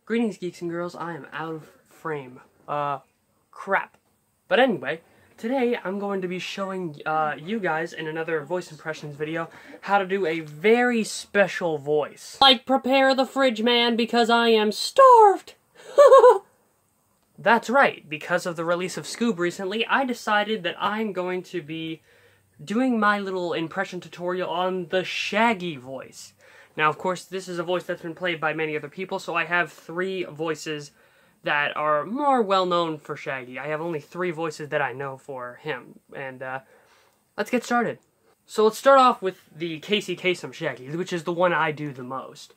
Greetings, geeks and girls. I am out of frame. Crap. But anyway, today I'm going to be showing you guys in another voice impressions video how to do a very special voice. Like, prepare the fridge, man, because I am starved! That's right. Because of the release of Scoob recently, I decided that I'm going to be doing my little impression tutorial on the Shaggy voice. Now, of course, this is a voice that's been played by many other people, so I have 3 voices that are more well-known for Shaggy. I have only 3 voices that I know for him, and let's get started. So let's start off with the Casey Kasem Shaggy, which is the one I do the most.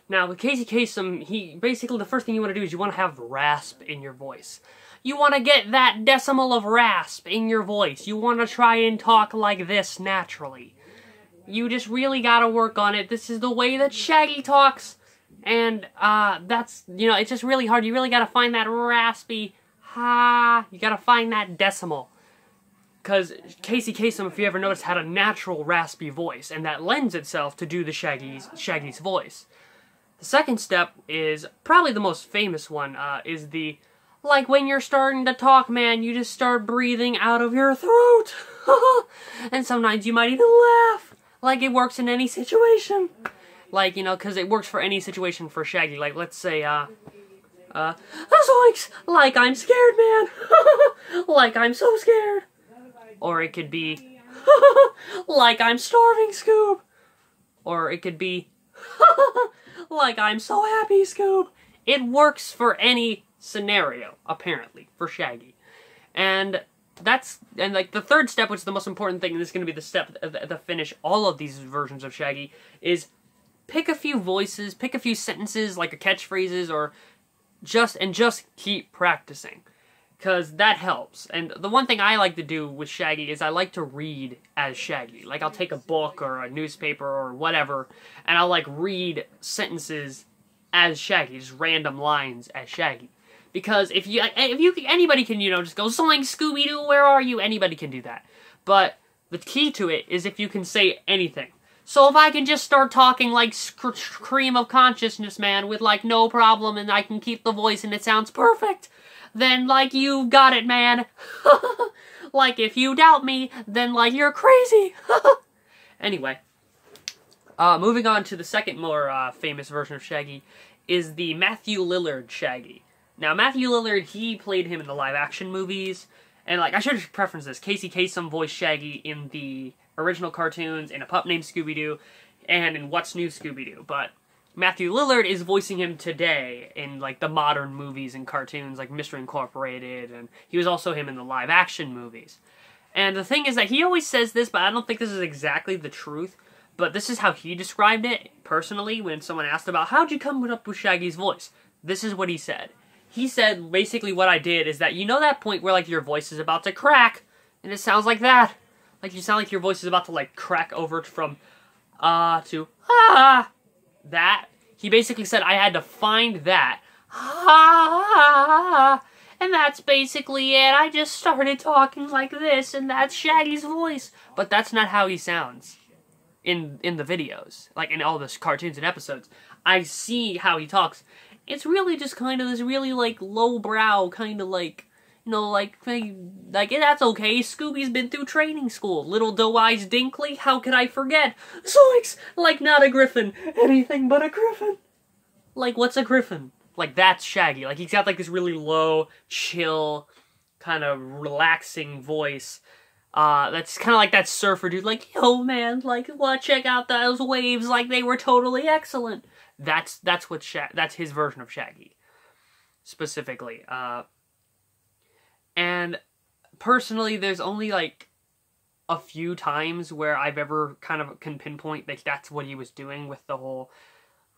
Now, with Casey Kasem, basically the first thing you want to do is you want to have rasp in your voice. You want to get that decimal of rasp in your voice. You want to try and talk like this naturally. You just really gotta work on it. This is the way that Shaggy talks. And, that's, it's just really hard. You really gotta find that raspy, you gotta find that decimal. Because Casey Kasem, if you ever noticed, had a natural raspy voice, and that lends itself to do the Shaggy's voice. The second step is, probably the most famous one, is the, like when you're starting to talk, man, you just start breathing out of your throat. And sometimes you might even laugh. Like it works in any situation. Like, because it works for any situation for Shaggy. Like, let's say, zoinks! Like I'm scared, man! Like I'm so scared! Or it could be, like I'm starving, Scoob! Or it could be, like I'm so happy, Scoob! It works for any scenario, apparently, for Shaggy. And like the third step, which is the most important thing, and this is going to be the step to finish all of these versions of Shaggy, is pick a few voices, pick a few sentences, like a catchphrases, or just keep practicing. Because that helps. And the one thing I like to do with Shaggy is I like to read as Shaggy. Like, I'll take a book or a newspaper or whatever, and I'll, like, read sentences as Shaggy, just random lines as Shaggy. Because anybody can, just go, zoink, Scooby-Doo, where are you? Anybody can do that. But the key to it is if you can say anything. So if I can just start talking like Cream of Consciousness, man, with, like, no problem, and I can keep the voice and it sounds perfect, then, like, you got it, man. Like, if you doubt me, then, like, you're crazy. Anyway. Moving on to the second more famous version of Shaggy is the Matthew Lillard Shaggy. Now, Matthew Lillard, he played him in the live-action movies, and, like, I should have preferenced this. Casey Kasem voiced Shaggy in the original cartoons, in A Pup Named Scooby-Doo, and in What's New Scooby-Doo, but Matthew Lillard is voicing him today in, like, the modern movies and cartoons, like Mystery Incorporated, and he was also him in the live-action movies. And the thing is that he always says this, but I don't think this is exactly the truth, but this is how he described it, personally, when someone asked about, how'd you come up with Shaggy's voice? This is what he said. He said, basically what I did is that, that point where, like, your voice is about to crack, and it sounds like that. Like, you sound like your voice is about to, like, crack over from, to, that. He basically said I had to find that, and that's basically it. I just started talking like this, and that's Shaggy's voice. But that's not how he sounds in the videos, like, in all the cartoons and episodes. I see how he talks. It's really just kind of this really, like, lowbrow, kind of, like, like, that's okay, Scooby's been through training school. Little doe-eyes Dinkley, how could I forget? Zoinks! Like, not a griffin. Anything but a griffin. Like, what's a griffin? Like, that's Shaggy. Like, he's got, like, this really low, chill, kind of relaxing voice. That's kind of like that surfer dude, like, yo, man, like, what, check out those waves, like, they were totally excellent. That's his version of Shaggy, specifically. And personally, there's only, like, a few times where I've ever kind of can pinpoint that that's what he was doing with the whole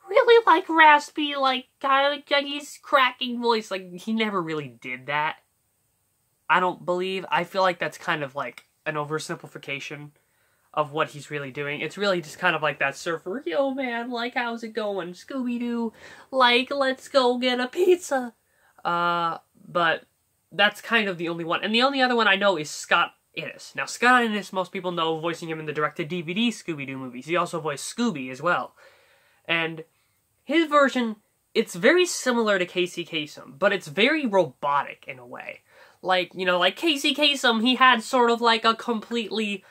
really, like, raspy, like, kind of Shaggy's cracking voice. Like, he never really did that. I don't believe. I feel like that's kind of, like, an oversimplification of what he's really doing. It's really just kind of like that surfer, yo, man, like, how's it going? Scooby-Doo, like, let's go get a pizza. But that's kind of the only one. And the only other one I know is Scott Innes. Now, Scott Innes, most people know voicing him in the direct-to-DVD Scooby-Doo movies. He also voiced Scooby as well. And his version it's very similar to Casey Kasem, but it's very robotic in a way. Like, you know, like Casey Kasem, he had sort of like a completely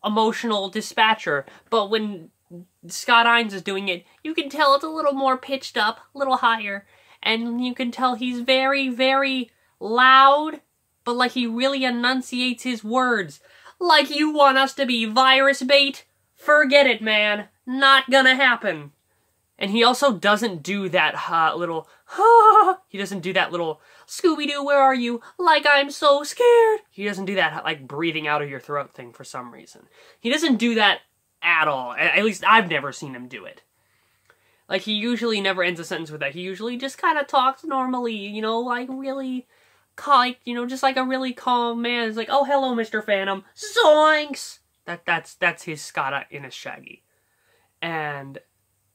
emotional dispatcher, but when Scott Innes is doing it, you can tell it's a little more pitched up, a little higher, and you can tell he's very, very loud, but like he really enunciates his words. Like, you want us to be virus bait? Forget it, man. Not gonna happen. And he also doesn't do that little, he doesn't do that little, Scooby-Doo, where are you? Like, I'm so scared. He doesn't do that, like, breathing out of your throat thing for some reason. He doesn't do that at all. At least, I've never seen him do it. Like, he usually never ends a sentence with that. He usually just kind of talks normally, you know, like, really, like, you know, just like a really calm man. It's like, oh, hello, Mr. Phantom. Zoinks! That's his Scott Innes Shaggy. And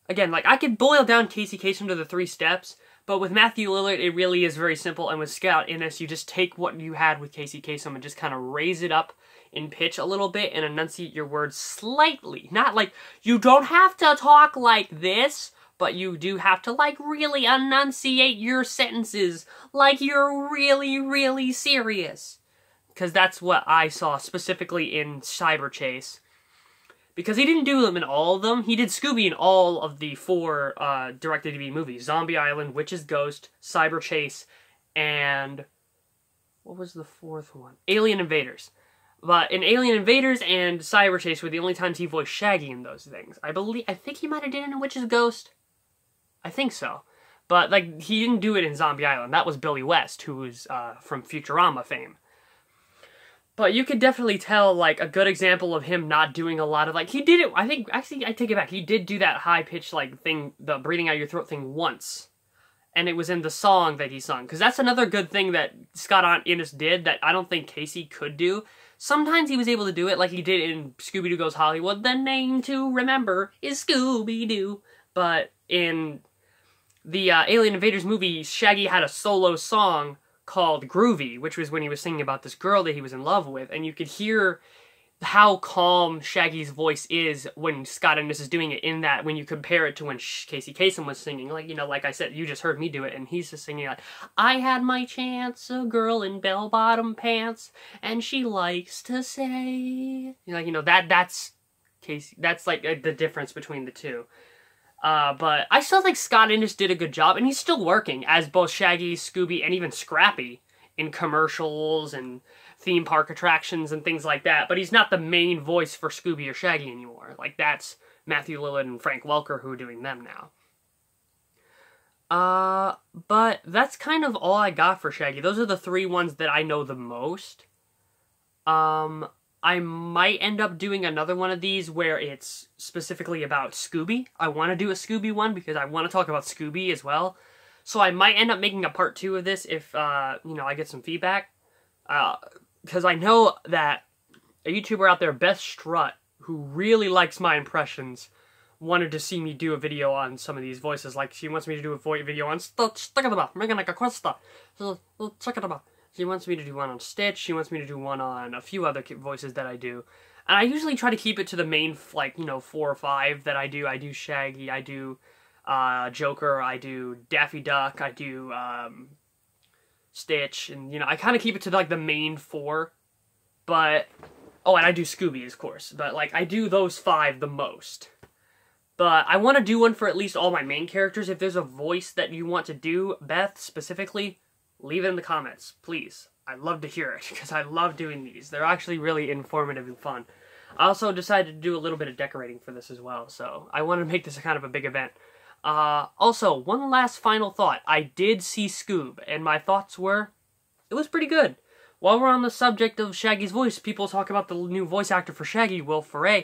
again, like, I could boil down Casey Kasem to the 3 steps, but with Matthew Lillard, it really is very simple, and with Scott Innes, you just take what you had with Casey Kasem and just kind of raise it up in pitch a little bit and enunciate your words slightly. Not like, you don't have to talk like this, but you do have to, like, really enunciate your sentences like you're really, really serious. Because that's what I saw specifically in Cyber Chase. Because he didn't do them in all of them. He did Scooby in all of the 4 direct-to-DVD movies. Zombie Island, Witch's Ghost, Cyber Chase, and what was the 4th one? Alien Invaders. But in Alien Invaders and Cyber Chase were the only times he voiced Shaggy in those things. I think he might have did it in Witch's Ghost. I think so. But, like, he didn't do it in Zombie Island. That was Billy West, who was from Futurama fame. But you could definitely tell, like, a good example of him not doing a lot of, like, he did it, I think, actually, I take it back, he did do that high-pitched, like, thing, the breathing out your throat thing once. And it was in the song that he sung. Because that's another good thing that Scott Innes did that I don't think Casey could do. Sometimes he was able to do it, like he did in Scooby-Doo Goes Hollywood. The name to remember is Scooby-Doo. But in the Alien Invaders movie, Shaggy had a solo song called Groovy, which was when he was singing about this girl that he was in love with, and you could hear how calm Shaggy's voice is when Scott Innes is doing it, in that when you compare it to when Casey Kasem was singing, like, you know, like I said, you just heard me do it, and he's just singing like, I had my chance, a girl in bell-bottom pants, and she likes to say, like, you know, that's Casey, that's like the difference between the two. But I still think Scott Innes did a good job, and he's still working as both Shaggy, Scooby, and even Scrappy in commercials and theme park attractions and things like that. But he's not the main voice for Scooby or Shaggy anymore. Like, that's Matthew Lillard and Frank Welker who are doing them now. But that's kind of all I got for Shaggy. Those are the 3 ones that I know the most. I might end up doing another one of these where it's specifically about Scooby. I want to do a Scooby one because I want to talk about Scooby as well. So I might end up making a part 2 of this if, you know, I get some feedback. Because I know that a YouTuber out there, Beth Strutt, who really likes my impressions, wanted to see me do a video on some of these voices. Like, she wants me to do a video on She wants me to do one on Stitch. She wants me to do one on a few other voices that I do. And I usually try to keep it to the main, like, you know, 4 or 5 that I do. I do Shaggy, I do Joker, I do Daffy Duck, I do Stitch, and, you know, I kind of keep it to, like, the main 4. But, oh, and I do Scooby, of course. But, like, I do those 5 the most. But I want to do one for at least all my main characters. If there's a voice that you want to do, Beth, specifically, leave it in the comments, please. I'd love to hear it, because I love doing these. They're actually really informative and fun. I also decided to do a little bit of decorating for this as well, so I wanted to make this a kind of a big event. Also, one last final thought. I did see Scoob, and my thoughts were, it was pretty good. While we're on the subject of Shaggy's voice, people talk about the new voice actor for Shaggy, Will Ferrell.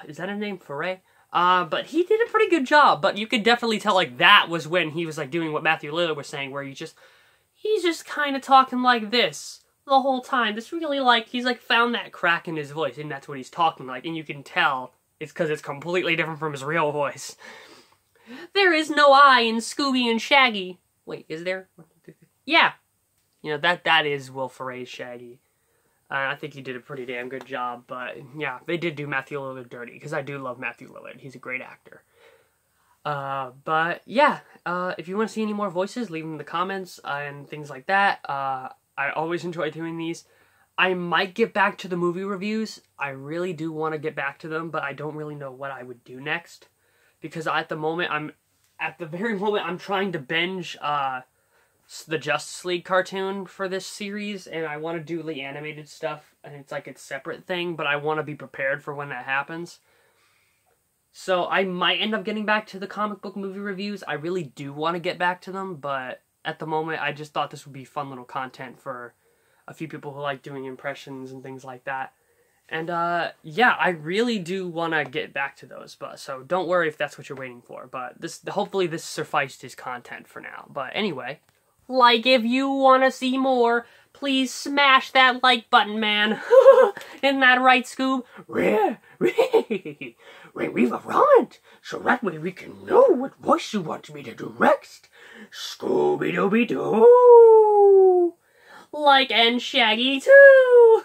Is that his name, Ferrell? But he did a pretty good job, but you could definitely tell, like, that was when he was, like, doing what Matthew Lillard was saying, where he's just kind of talking like this the whole time. It's really like, he's like found that crack in his voice, and that's what he's talking like, and you can tell it's because it's completely different from his real voice. There is no I in Scooby and Shaggy. Wait, is there? Yeah. You know, that is Will Ferrell's Shaggy. I think he did a pretty damn good job, but yeah, they did do Matthew Lillard dirty, because I do love Matthew Lillard. He's a great actor. But yeah, if you want to see any more voices, leave them in the comments and things like that. I always enjoy doing these. I might get back to the movie reviews. I really do want to get back to them, but I don't really know what I would do next. Because at the very moment, I'm trying to binge the Justice League cartoon for this series, and I want to do the animated stuff, and it's like a separate thing, but I want to be prepared for when that happens. So I might end up getting back to the comic book movie reviews. I really do want to get back to them, but at the moment, I just thought this would be fun little content for a few people who like doing impressions and things like that. And, yeah, I really do want to get back to those, but so don't worry if that's what you're waiting for, but hopefully this sufficed as content for now. But anyway, like if you want to see more, please smash that like button, man. Isn't that right, Scoob? Leave a comment, so that way we can know what voice you want me to do next. Scooby-Dooby-Doo! Like and Shaggy too!